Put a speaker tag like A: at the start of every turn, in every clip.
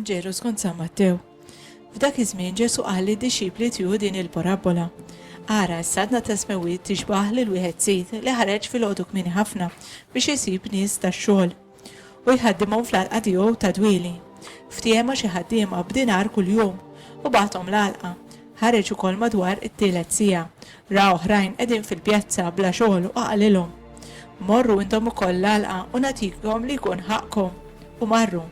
A: Vangelu skont San Mattew. F'dak iż-żmien Ġesu qal lid-dixxipli tieħu din il-parabola. Ara s-sadna ta' smewiet tixbaħ lil wieħed sit li ħareġ fil-għodu kmieni ħafna biex isib nies tax-xogħol u jħaddimhom fl-għalqa tiegħu ta' dwieli. Ftiema xi ħaddiema b'dinar kuljum u bagħthom l-għalqa. Ħareġ ukoll madwar it-tielet siegħa. Ra oħrajn qegħdin fil-pjazza bla xogħol u qaqalilhom. Morru intom ukoll l-għalqa u nagħtikom li jkun ħaqkom. U marru.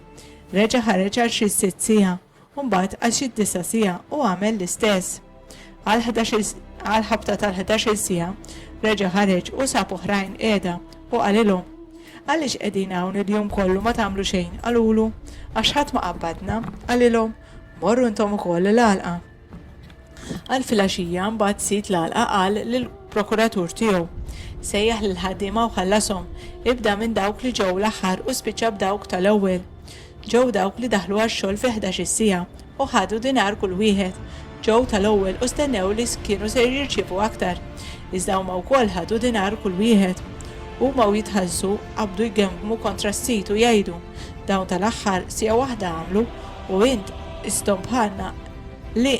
A: Reġa' ħareġ għal xi 6 siegħa u mbagħad għal xi 9 siegħa u għamel l-istess. Għal ħabta tal-11 siegħa reġa' ħareġ u sab oħrajn qiegħda u qalilhom. Għaliex qegħdin hawn il-jum kollu ma tagħmlu xejn qalulu għax ħadd ma qabbadna qalilhom morru intom ukoll l-għalqa. Għal filgħaxija mbagħad sit l-għalqa qal lill-prokuratur tiegħu. Sejjaħ lil ħaddiema u ħallasom, ibda minn dawk li ġew l-aħħar u spiċċa b'dawk tal-ewwel. Ġew dawk li daħlu għax-xogħol fi 11 siegħa u ħadu dinar kull wieħed. Ġew tal-ewwel u stennew li kienu se jirċievu aktar. Iżda huma wkoll ħadu dinar kull wieħed. Huma jitħallsu qabdu jgemmmu kontra s-sit u jgħidu dawn tal-aħħar siegħa waħda għamlu u int istom bħalna li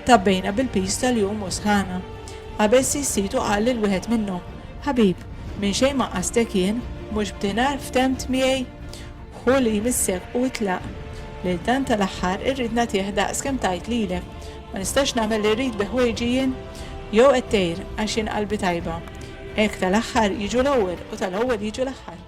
A: tabbejna bil-pis tal-jum u sħana. Qabel s-situ qal lil wieħed minnhom: Ħabib, minn xejn ma qastek jien, mhux b'dinar ftemt miegħi, ħu li jmissek u itlaq. Lil dan tal-aħħar irrid nagħtih daqs kemm tajt lilek, ma nistax nagħmel li rrid biħwejġi jien jew qed tgħid għax jien qalbi tajba. Hekk tal-aħħar jiġu l-ewwel u tal-ewwel jiġu l-aħħar.